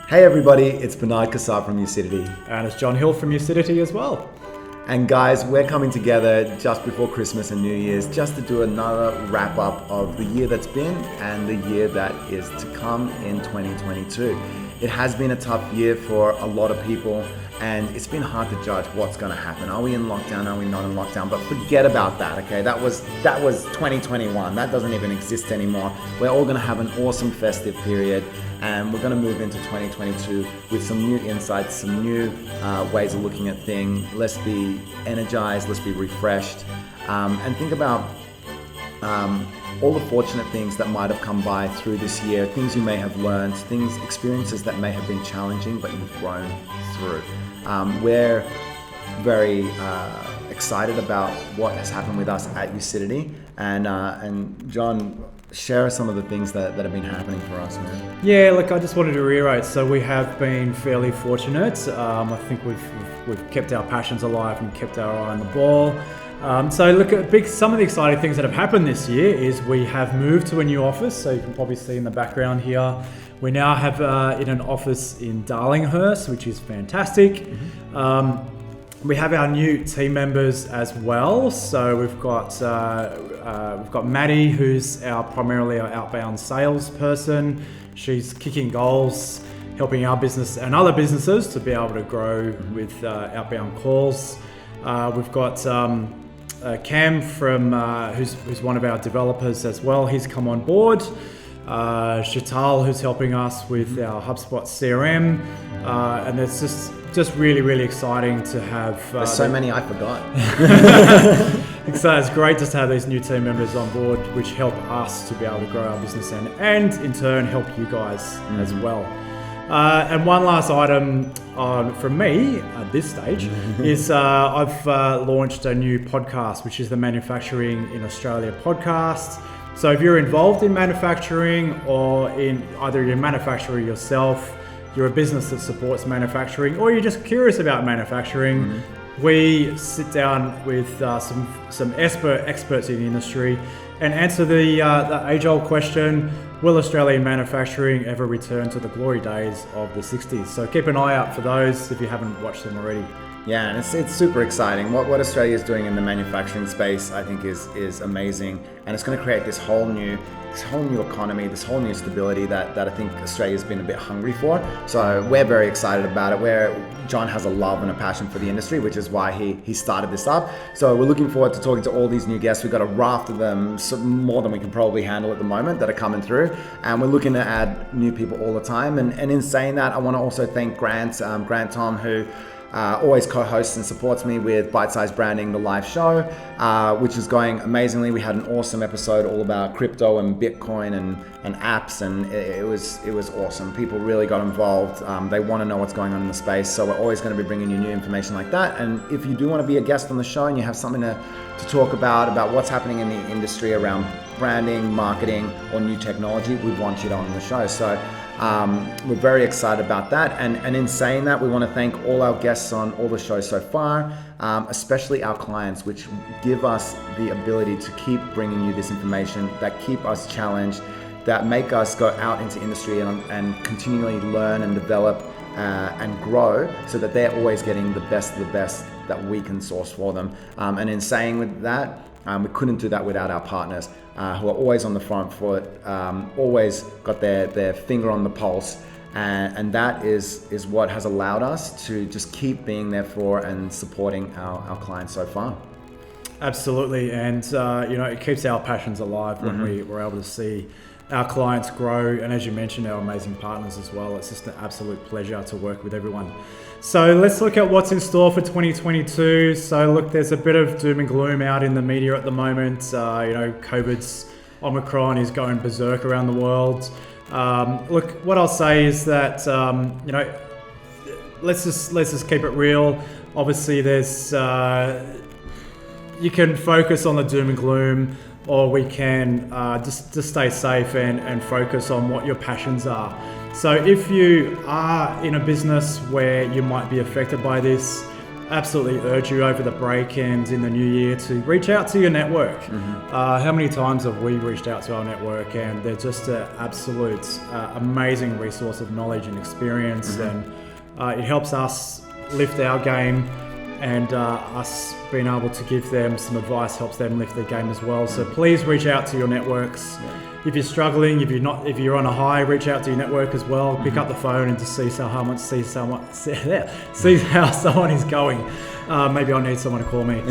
Hey everybody, it's Bernard Kassab from Ucidity. And it's John Hill from Ucidity as well. And guys, we're coming together just before Christmas and New Year's just to do another wrap up of the year that's been and the year that is to come in 2022. It has been a tough year for a lot of people, and it's been hard to judge what's going to happen. Are we in lockdown? Are we not in lockdown? But forget about that, okay? That was 2021. That doesn't even exist anymore. We're all going to have an awesome festive period, and we're going to move into 2022 with some new insights, some new ways of looking at things. Let's be energized, let's be refreshed, and think about all the fortunate things that might have come by through this year, things you may have learned, experiences that may have been challenging, but you've grown through. We're very excited about what has happened with us at Ucidity, and John, share some of the things that have been happening for us, man. Yeah, look, I just wanted to reiterate. So we have been fairly fortunate. I think we've kept our passions alive and kept our eye on the ball. So look at some of the exciting things that have happened this year is we have moved to a new office. So you can probably see in the background here, we now have in an office in Darlinghurst, which is fantastic. Mm-hmm. We have our new team members as well. So we've got Maddie, who's primarily our outbound salesperson. She's kicking goals, helping our business and other businesses to be able to grow with outbound calls. We've got Cam from who's one of our developers as well. He's come on board. Shatal, who's helping us with our HubSpot CRM, and it's just really exciting to have. There's so many I forgot. So it's great just to have these new team members on board, which help us to be able to grow our business and in turn help you guys as well. And one last item from me at this stage is I've launched a new podcast, which is the Manufacturing in Australia podcast. So if you're involved in manufacturing or in either you're a manufacturer yourself, you're a business that supports manufacturing, or you're just curious about manufacturing, we sit down with some experts in the industry and answer the age-old question: will Australian manufacturing ever return to the glory days of the 60s? So keep an eye out for those if you haven't watched them already. Yeah, and it's super exciting. What Australia is doing in the manufacturing space, I think, is amazing, and it's going to create this whole new economy, this whole new stability that I think Australia's been a bit hungry for. So we're very excited about it. John has a love and a passion for the industry, which is why he started this up. So we're looking forward to talking to all these new guests. We've got a raft of them, more than we can probably handle at the moment, that are coming through, and we're looking to add new people all the time. And in saying that, I want to also thank Grant Tom, who always co-hosts and supports me with Bite Size Branding, the live show, which is going amazingly. We had an awesome episode all about crypto and Bitcoin and apps, and it was awesome. People really got involved. They want to know what's going on in the space, so we're always going to be bringing you new information like that. And if you do want to be a guest on the show and you have something to talk about what's happening in the industry around branding, marketing, or new technology, we want you on the show. So we're very excited about that, and in saying that, we want to thank all our guests on all the shows so far, especially our clients, which give us the ability to keep bringing you this information, that keep us challenged, that make us go out into industry and continually learn and develop and grow, so that they're always getting the best of the best that we can source for them. And in saying with that, we couldn't do that without our partners, who are always on the front foot, always got their finger on the pulse, and that is what has allowed us to just keep being there for and supporting our clients so far. Absolutely, and it keeps our passions alive when we're able to see our clients grow, and as you mentioned, our amazing partners as well. It's just an absolute pleasure to work with everyone. So let's look at what's in store for 2022. So look, there's a bit of doom and gloom out in the media at the moment. COVID's Omicron is going berserk around the world. Look, what I'll say is that let's just keep it real. Obviously, there's you can focus on the doom and gloom, or we can just stay safe and focus on what your passions are. So if you are in a business where you might be affected by this, absolutely urge you over the break and in the new year to reach out to your network. How many times have we reached out to our network, and they're just an absolute amazing resource of knowledge and experience, and it helps us lift our game, and us being able to give them some advice helps them lift their game as well. So please reach out to your networks. If you're struggling, if you're on a high, reach out to your network as well. Pick up the phone and just see how someone is going. Maybe I need someone to call me.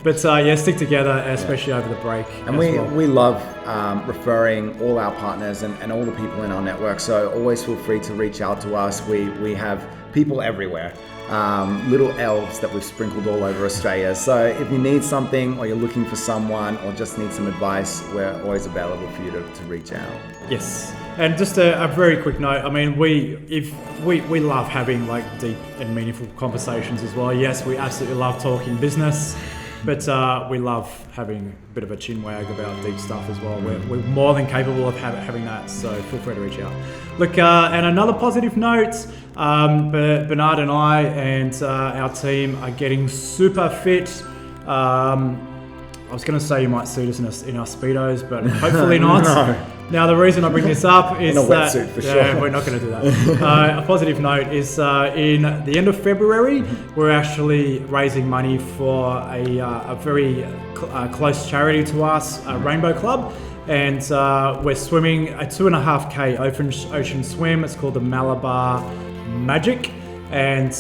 But stick together, especially over the break. And we love referring all our partners and all the people in our network. So always feel free to reach out to us. We have people everywhere. Little elves that we've sprinkled all over Australia. So if you need something, or you're looking for someone, or just need some advice, we're always available for you to reach out. Yes, and just a very quick note. I mean, we love having like deep and meaningful conversations as well. Yes, we absolutely love talking business, but we love having a bit of a chin wag about deep stuff as well. We're more than capable of having that, so feel free to reach out. Look, and another positive note, Bernard and I and our team are getting super fit. I was going to say you might see us in our Speedos, but hopefully not. No. Now, the reason I bring this up is in a wetsuit for sure. We're not going to do that. A positive note is in the end of February, we're actually raising money for a very close charity to us, Rainbow Club. And we're swimming a 2.5K ocean swim. It's called the Malabar Magic. And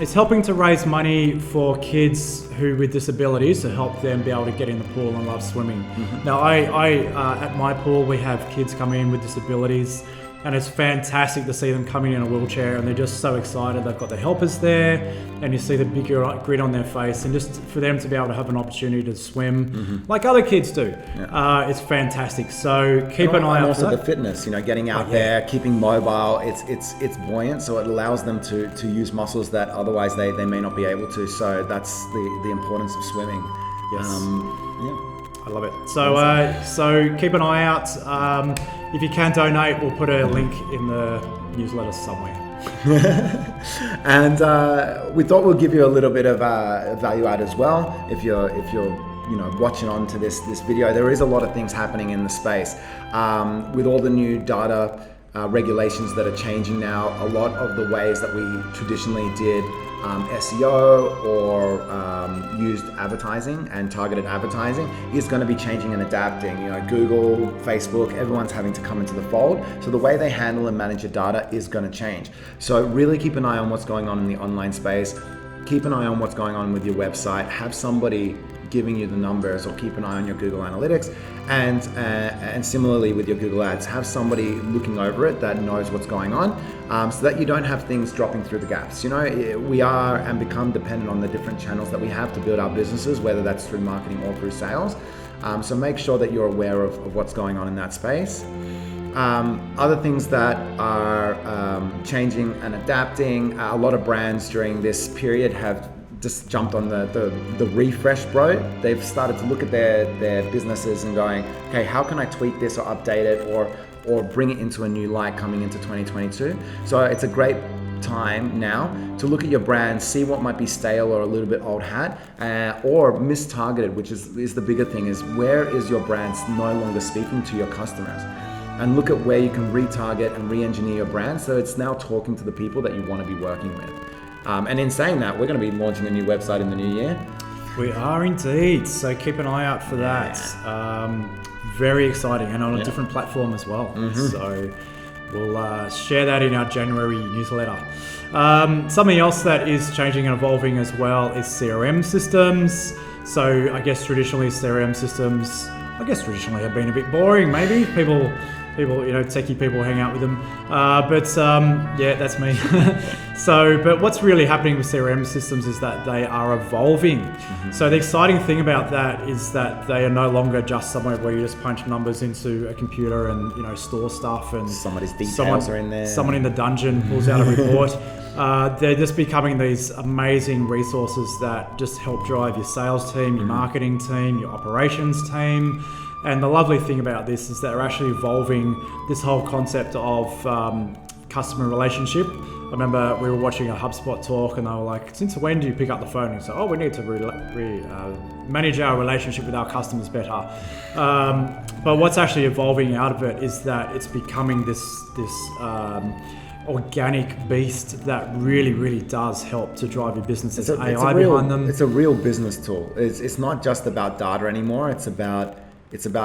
it's helping to raise money for kids with disabilities to help them be able to get in the pool and love swimming. Now, I at my pool, we have kids coming in with disabilities, and it's fantastic to see them coming in a wheelchair, and they're just so excited. They've got the helpers there, and you see the big grin on their face, and just for them to be able to have an opportunity to swim like other kids do. It's fantastic. So keep an eye out. Also the fitness, getting out there, keeping mobile. It's buoyant, so it allows them to use muscles that otherwise they may not be able to. So that's the importance of swimming. Yes. I love it. So keep an eye out. If you can donate, we'll put a link in the newsletter somewhere. And we thought we'll give you a little bit of value add as well. If you're watching on to this video, there is a lot of things happening in the space with all the new data regulations that are changing now. A lot of the ways that we traditionally did SEO or used advertising and targeted advertising is going to be changing and adapting. Google, Facebook, everyone's having to come into the fold. So the way they handle and manage your data is going to change. So really keep an eye on what's going on in the online space. Keep an eye on what's going on with your website. Have somebody giving you the numbers, or keep an eye on your Google Analytics, and similarly with your Google Ads, have somebody looking over it that knows what's going on, so that you don't have things dropping through the gaps. We are and become dependent on the different channels that we have to build our businesses, whether that's through marketing or through sales. So make sure that you're aware of what's going on in that space. Other things that are changing and adapting, a lot of brands during this period have just jumped on the refresh boat. They've started to look at their businesses and going, okay, how can I tweak this or update it or bring it into a new light coming into 2022? So it's a great time now to look at your brand, see what might be stale or a little bit old hat, or mistargeted, which is the bigger thing, is where is your brand no longer speaking to your customers? And look at where you can retarget and re-engineer your brand so it's now talking to the people that you want to be working with. And in saying that, we're going to be launching a new website in the new year. We are indeed, so keep an eye out for that. Very exciting, and on a different platform as well. So we'll share that in our January newsletter. Something else that is changing and evolving as well is CRM systems. So I guess traditionally CRM systems, have been a bit boring. Maybe people, techie people hang out with them. But that's me. But what's really happening with CRM systems is that they are evolving. So the exciting thing about that is that they are no longer just somewhere where you just punch numbers into a computer and store stuff, and somebody's details are in there. Someone in the dungeon pulls out a report. They're just becoming these amazing resources that just help drive your sales team, your marketing team, your operations team. And the lovely thing about this is that they're actually evolving this whole concept of customer relationship remember we were watching a HubSpot talk and they were like, since when do you pick up the phone and say, oh, we need to manage our relationship with our customers better. But what's actually evolving out of it is that it's becoming this organic beast that really does help to drive your business. There's AI behind them. It's a real business tool. It's not just about data anymore. It's about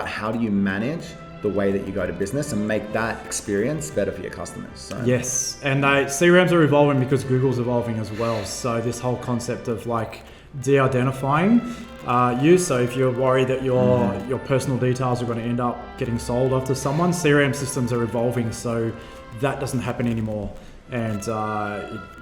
how do you manage the way that you go to business and make that experience better for your customers. So. Yes, and CRMs are evolving because Google's evolving as well. So this whole concept of like de-identifying you. So if you're worried that your personal details are going to end up getting sold off to someone, CRM systems are evolving so that doesn't happen anymore. And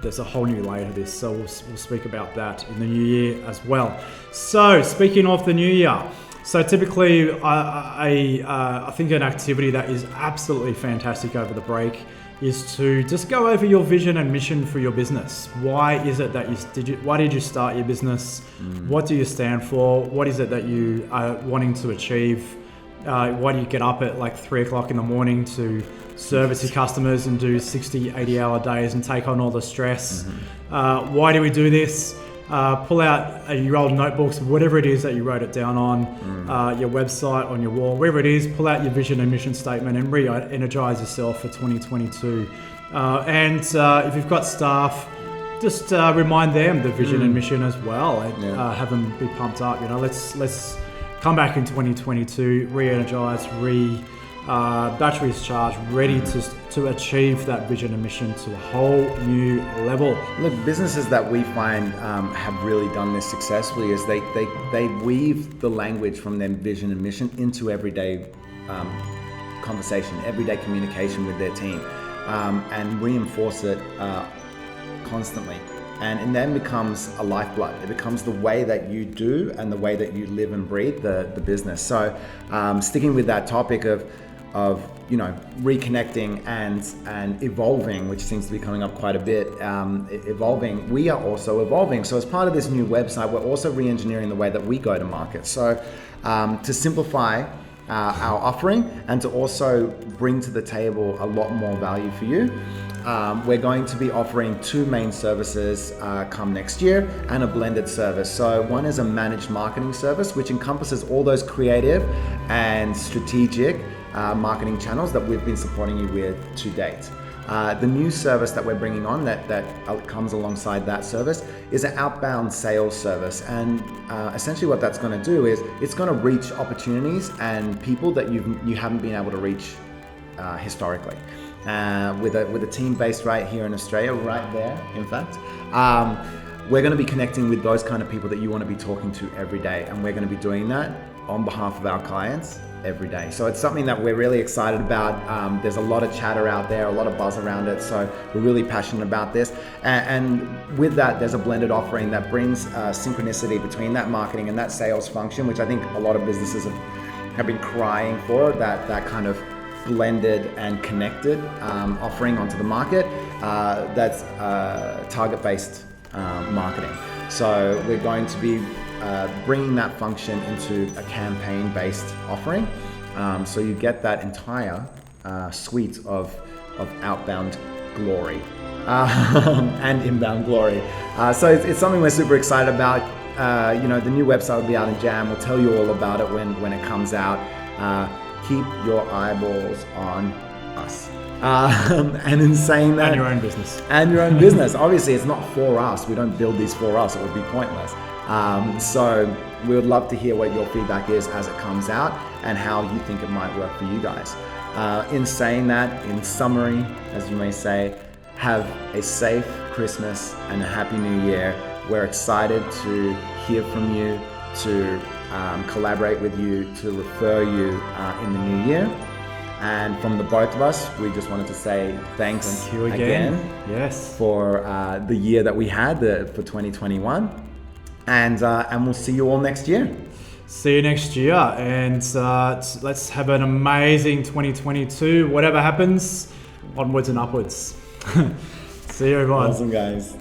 there's a whole new layer to this. So we'll speak about that in the new year as well. So speaking of the new year, so typically, I think an activity that is absolutely fantastic over the break is to just go over your vision and mission for your business. Why is it that why did you start your business? What do you stand for? What is it that you are wanting to achieve? Why do you get up at like 3 o'clock in the morning to service your customers and do 60, 80-hour days and take on all the stress? Why do we do this? Pull out your old notebooks, whatever it is that you wrote it down on, your website, on your wall, wherever it is, pull out your vision and mission statement and re-energize yourself for 2022. And if you've got staff, just remind them the vision and mission as well, and have them be pumped up. Let's come back in 2022, re-energize, batteries charged, ready to achieve that vision and mission to a whole new level. Look, businesses that we find have really done this successfully is they weave the language from their vision and mission into everyday conversation, everyday communication with their team, and reinforce it constantly. And it then becomes a lifeblood. It becomes the way that you do and the way that you live and breathe the business. So sticking with that topic of reconnecting and evolving, which seems to be coming up quite a bit, evolving, we are also evolving. So as part of this new website, we're also re-engineering the way that we go to market. So to simplify our offering and to also bring to the table a lot more value for you, we're going to be offering 2 main services come next year and a blended service. So one is a managed marketing service, which encompasses all those creative and strategic marketing channels that we've been supporting you with to date. The new service that we're bringing on that comes alongside that service is an outbound sales service. And essentially what that's going to do is it's going to reach opportunities and people that you haven't been able to reach historically. With a team based right here in Australia, right there, in fact. We're going to be connecting with those kind of people that you want to be talking to every day. And we're going to be doing that on behalf of our clients every day. So it's something that we're really excited about. There's a lot of chatter out there, a lot of buzz around it. So we're really passionate about this. And with that, there's a blended offering that brings synchronicity between that marketing and that sales function, which I think a lot of businesses have been crying for, that kind of blended and connected offering onto the market that's target-based marketing. So we're going to be bringing that function into a campaign-based offering. So you get that entire suite of outbound glory and inbound glory. So it's something we're super excited about. The new website will be out in Jan. We'll tell you all about it when it comes out. Keep your eyeballs on us. And in saying that... And your own business. And your own business. Obviously, it's not for us. We don't build these for us. It would be pointless. So we would love to hear what your feedback is as it comes out and how you think it might work for you guys. In saying that, in summary, as you may say, have a safe Christmas and a happy new year. We're excited to hear from you, to collaborate with you, to refer you in the new year. And from the both of us, we just wanted to say thanks Thank you again. Yes, for the year that we had for 2021. And we'll see you all next year. See you next year, and let's have an amazing 2022. Whatever happens, onwards and upwards. See you, everyone. Awesome, guys.